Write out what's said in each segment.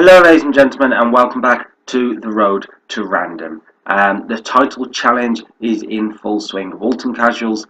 Hello ladies and gentlemen, and welcome back to the road to random. The title challenge is in full swing. Walton Casuals,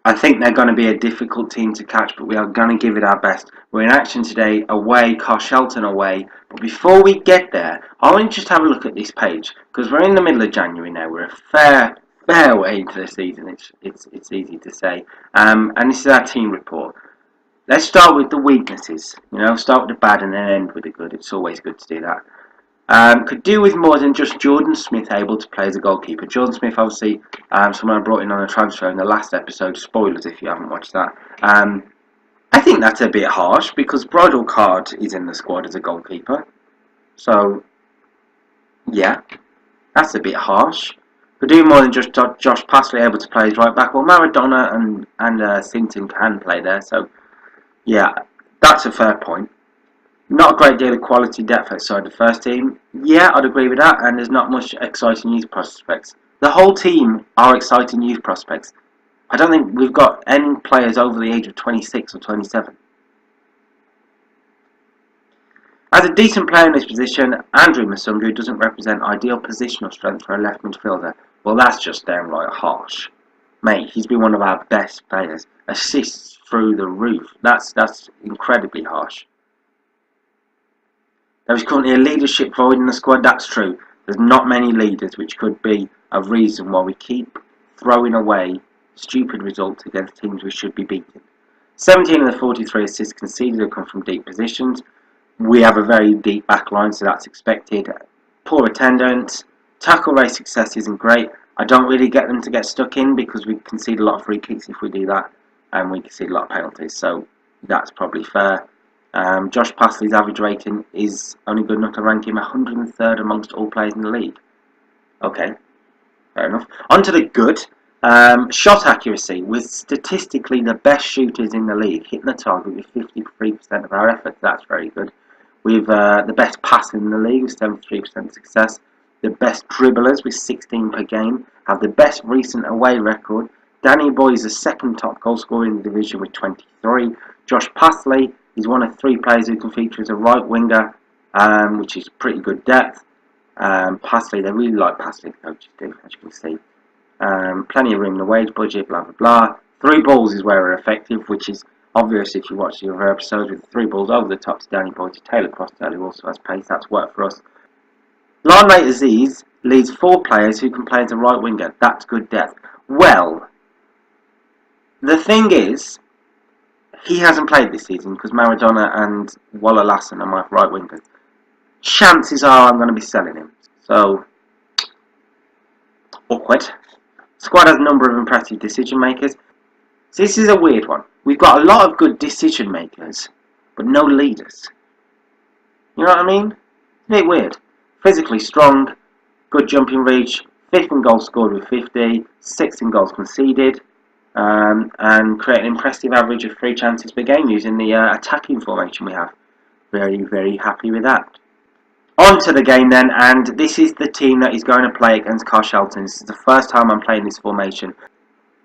I think they're going to be a difficult team to catch, but we are going to give it our best. We're in action today, away, Carshalton away. But before we get there, I want you to just have a look at this page, because we're in the middle of January now. We're a fair way into the season, it's easy to say. And this is our team report. Let's start with the weaknesses. Start with the bad and then end with the good. It's always good to do that. Could do with more than just Jordan Smith able to play as a goalkeeper. Jordan Smith, obviously, someone I brought in on a transfer in the last episode. Spoilers if you haven't watched that. I think that's a bit harsh because Bridal Card is in the squad as a goalkeeper. So, yeah, that's a bit harsh. Could do more than just Josh Passley able to play as right back. Well, Maradona and Sinton can play there, so yeah, that's a fair point. Not a great deal of quality depth outside the first team. Yeah, I'd agree with that, and there's not much exciting youth prospects. The whole team are exciting youth prospects. I don't think we've got any players over the age of 26 or 27. As a decent player in this position, Andrew Masungu doesn't represent ideal positional strength for a left midfielder. Well, that's just downright harsh. Mate, he's been one of our best players. Assists through the roof. That's incredibly harsh. There is currently a leadership void in the squad, that's true. There's not many leaders, which could be a reason why we keep throwing away stupid results against teams we should be beating. 17 of the 43 assists conceded have come from deep positions. We have a very deep back line, so that's expected. Poor attendance. Tackle race success isn't great. I don't really get them to get stuck in because we concede a lot of free kicks if we do that, and we concede a lot of penalties, so that's probably fair. Josh Passley's average rating is only good enough to rank him 103rd amongst all players in the league. Okay, fair enough. On to the good. Shot accuracy. We're statistically the best shooters in the league, hitting the target with 53% of our efforts. That's very good. We've the best pass in the league with 73% success. The best dribblers with 16 per game. Have the best recent away record. Danny Boy is the second top goal scorer in the division with 23. Josh Passley is one of 3 players who can feature as a right winger, which is pretty good depth. Passley, they really like Passley, the coaches do, as you can see. Plenty of room in the wage budget, blah blah blah. 3 balls is where we're effective, which is obvious if you watch the other episodes with 3 balls over the top to Danny Boy to Taylor Crossdale, who also has pace. That's worked for us. Line mate Aziz leads 4 players who can play as a right winger. That's good depth. Well, the thing is, he hasn't played this season because Maradona and Whyteleafe are my right wingers. Chances are I'm going to be selling him. So, awkward. Squad has a number of impressive decision makers. So this is a weird one. We've got a lot of good decision makers, but no leaders. You know what I mean? It's a bit weird. Physically strong, good jumping reach, 5th in goals scored with 50, 6th in goals conceded, and create an impressive average of 3 chances per game using the attacking formation we have. Very happy with that. On to the game then, and this is the team that is going to play against Carshalton. This is the first time I'm playing this formation.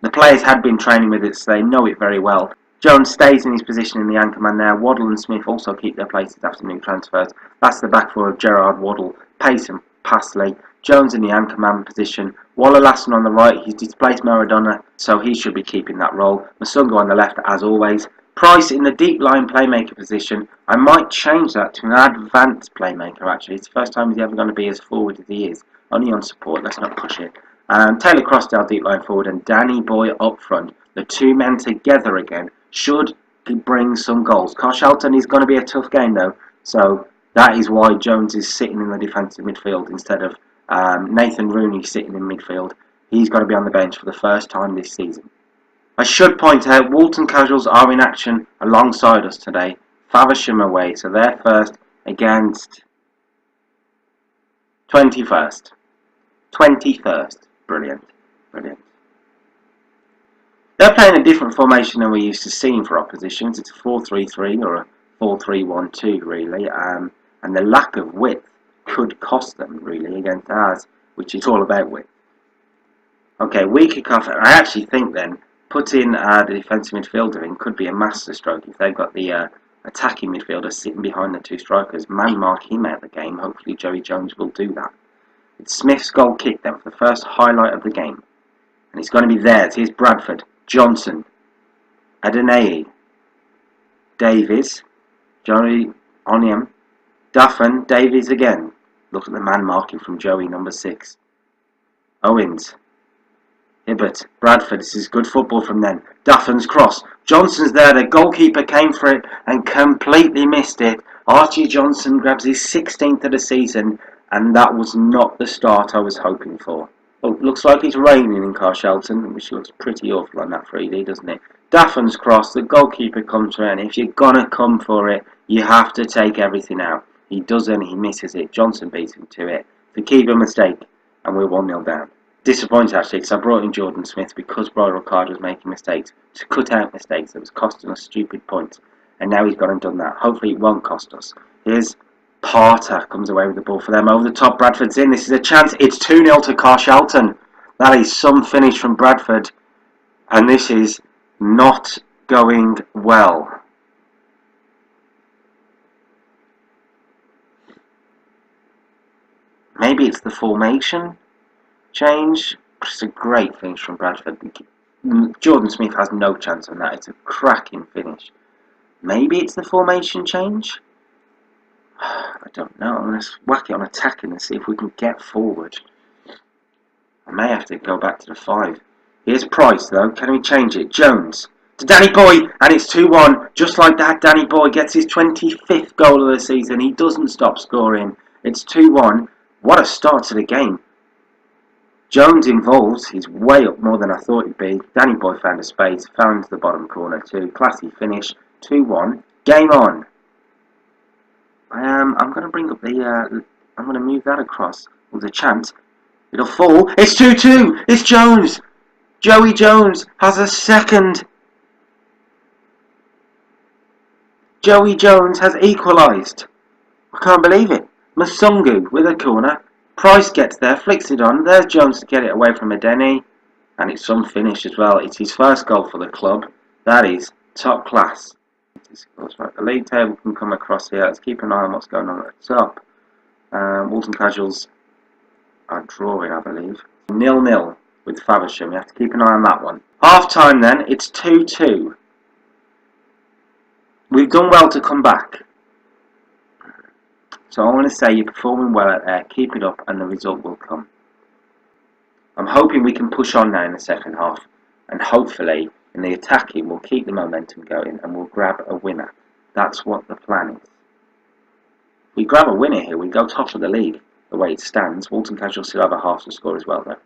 The players had been training with it, so they know it very well. Jones stays in his position in the anchor man there. Waddle and Smith also keep their places after new transfers. That's the back four of Gerard, Waddle, Pace and Passley. Jones in the anchor man position. Whyteleafe on the right. He's displaced Maradona, so he should be keeping that role. Masungu on the left, as always. Price in the deep line playmaker position. I might change that to an advanced playmaker, actually. It's the first time he's ever going to be as forward as he is. Only on support, let's not push it. Taylor Crossdale deep line forward and Danny Boy up front. The 2 men together again should bring some goals. Carshalton is going to be a tough game though, so that is why Jones is sitting in the defensive midfield instead of Nathan Rooney sitting in midfield. He's going to be on the bench for the first time this season. I should point out Walton Casuals are in action alongside us today. Faversham away, so they're first against 21st. 21st. Brilliant. They're playing a different formation than we're used to seeing for oppositions. It's a 4-3-3 or a 4-3-1-2 really, and the lack of width could cost them really against ours, which is all about width. Okay, we kick off. I actually think then putting the defensive midfielder in could be a masterstroke if they've got the attacking midfielder sitting behind the two strikers. Man mark him out of the game. Hopefully Joey Jones will do that. It's Smith's goal kick then for the first highlight of the game. And it's going to be theirs. Here's Bradford, Johnson, Adeneye, Davies, Joey Oniam, Duffin, Davies again. Look at the man marking from Joey, number 6. Owens, Hibbert, Bradford. This is good football from them. Duffin's cross. Johnson's there. The goalkeeper came for it and completely missed it. Archie Johnson grabs his 16th of the season, and that was not the start I was hoping for. Oh, looks like it's raining in Carshalton, which looks pretty awful on that 3D, doesn't it? Duffin's cross. The goalkeeper comes for it, and if you're going to come for it, you have to take everything out. He doesn't. He misses it. Johnson beats him to it. The keeper mistake, and we're 1-0 down. Disappointed actually, because I brought in Jordan Smith because Brian Ricard was making mistakes, to cut out mistakes that was costing us stupid points, and now he's gone and done that. Hopefully it won't cost us. Here's Parter, comes away with the ball for them, over the top. Bradford's in. This is a chance. It's 2-0 to Carshalton. That is some finish from Bradford, and this is not going well. Maybe it's the formation change. It's a great finish from Bradford. Jordan Smith has no chance on that. It's a cracking finish. Maybe it's the formation change? I don't know. I'm going to whack it on attacking and see if we can get forward. I may have to go back to the 5. Here's Price though. Can we change it? Jones to Danny Boy, and it's 2-1. Just like that, Danny Boy gets his 25th goal of the season. He doesn't stop scoring. It's 2-1. What a start to the game. Jones involved. He's way up more than I thought he'd be. Danny Boy found a space, found the bottom corner too. Classy finish. 2-1. Game on. I'm going to bring up the. I'm going to move that across with a chance. It'll fall. It's 2-2. It's Jones. Joey Jones has a second. Joey Jones has equalised. I can't believe it. Masungu with a corner. Price gets there, flicks it on. There's Jones to get it away from Adeni. And it's some finish as well. It's his first goal for the club. That is top class. Right, the league table can come across here. Let's keep an eye on what's going on at the top. Walton Casuals are drawing, I believe. 0-0 with Faversham. We have to keep an eye on that one. Half time then, it's 2-2. We've done well to come back. So I want to say you're performing well out there, keep it up and the result will come. I'm hoping we can push on now in the second half, and hopefully in the attacking we'll keep the momentum going and we'll grab a winner. That's what the plan is. If we grab a winner here, we go top of the league the way it stands. Walton Casual still have a half to score as well though.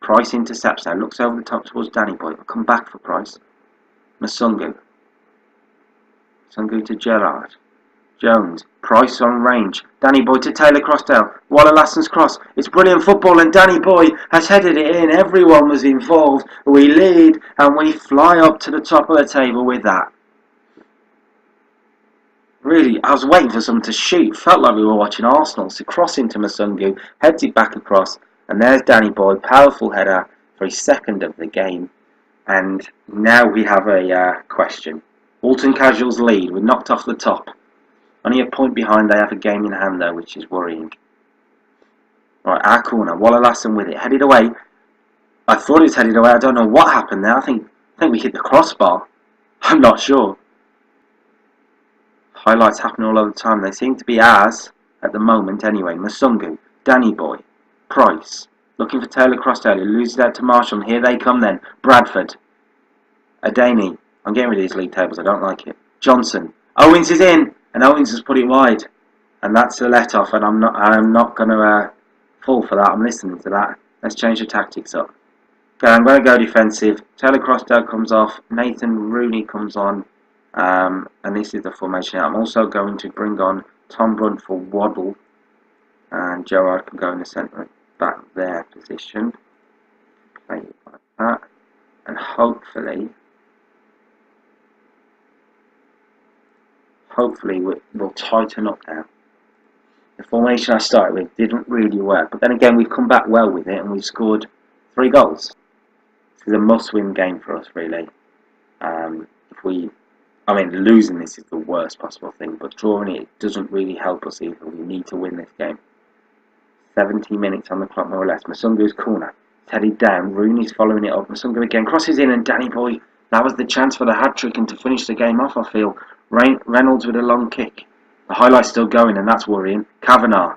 Price intercepts now, looks over the top towards Danny Boy. We'll come back for Price. Masungu. Masungu to Gerard. Jones, Price on range, Danny Boy to Taylor Crossdale, Whyteleafe's cross, it's brilliant football and Danny Boy has headed it in, everyone was involved, we lead and we fly up to the top of the table with that. Really, I was waiting for someone to shoot, felt like we were watching Arsenal, so cross into Masungu, heads it back across, and there's Danny Boy, powerful header for his second of the game, and now we have a question. Walton Casuals lead, we're knocked off the top. Only a point behind, they have a game in hand though, which is worrying. Right, our corner, Whyteleafe with it, headed away. I thought it was headed away, I don't know what happened there, I think we hit the crossbar. I'm not sure. Highlights happen all of the time, they seem to be ours at the moment anyway. Masungu, Danny Boy, Price, looking for Taylor Crossdale, he loses out to Marshall, and here they come then. Bradford, Adeni, I'm getting rid of these league tables, I don't like it. Johnson, Owens is in! And Owens has put it wide, and that's a let off. And I'm not going to fall for that. I'm listening to that. Let's change the tactics up. Okay, I'm going to go defensive. Taylor Crossdale comes off. Nathan Rooney comes on, and this is the formation. I'm also going to bring on Tom Brunt for Waddle, and Gerard can go in the centre back there position. Play it like that, and hopefully we'll tighten up now. The formation I started with didn't really work, but then again we've come back well with it and we've scored 3 goals. This is a must-win game for us really. If we I mean, losing this is the worst possible thing, but drawing it doesn't really help us either. We need to win this game. 70 minutes on the clock, more or less. Masungu's corner. It's headed down. Rooney's following it up. Masungu again. Crosses in, and Danny Boy. That was the chance for the hat-trick and to finish the game off, I feel. Reynolds with a long kick. The highlight's still going, and that's worrying. Kavanagh.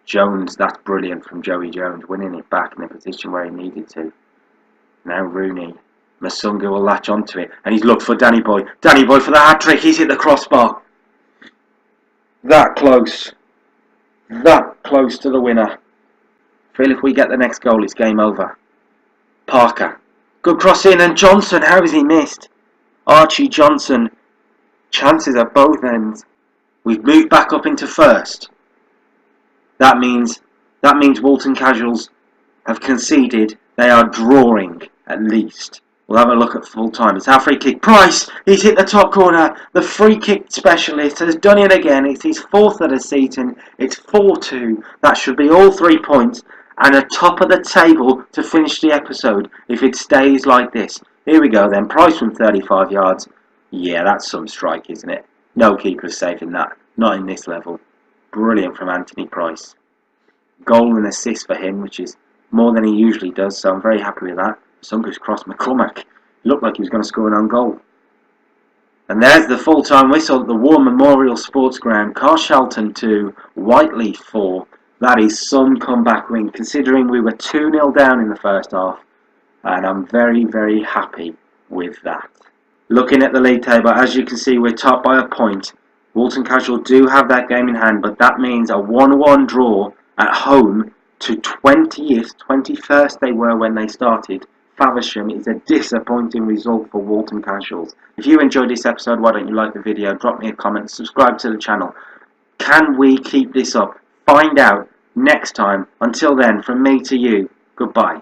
Jones. That's brilliant from Joey Jones. Winning it back in the position where he needed to. Now Rooney. Masungu will latch onto it, and he's looked for Danny Boy. Danny Boy for the hat-trick. He's hit the crossbar. That close. That close to the winner. I feel if we get the next goal, it's game over. Parker. Good cross in, and Johnson. How has he missed? Archie Johnson. Chances at both ends. We've moved back up into first. That means Walton Casuals have conceded. They are drawing at least. We'll have a look at full time. It's our free kick. Price! He's hit the top corner. The free kick specialist has done it again. It's his fourth of the season. It's 4-2. That should be all 3 points. And a top of the table to finish the episode if it stays like this. Here we go then. Price from 35 yards. Yeah, that's some strike, isn't it? No keeper's safe in that. Not in this level. Brilliant from Anthony Price. Goal and assist for him, which is more than he usually does, so I'm very happy with that. Sungu's cross. McCormack looked like he was going to score an own goal. And there's the full-time whistle at the War Memorial Sports Ground. Carshalton 2, Whyteleafe 4. That is some comeback win, considering we were 2-0 down in the first half. And I'm very, very happy with that. Looking at the league table, as you can see, we're top by a point. Walton Casual do have that game in hand, but that means a 1-1 draw at home to 20th, 21st they were when they started. Faversham is a disappointing result for Walton Casuals. If you enjoyed this episode, why don't you like the video, drop me a comment, subscribe to the channel. Can we keep this up? Find out next time. Until then, from me to you, goodbye.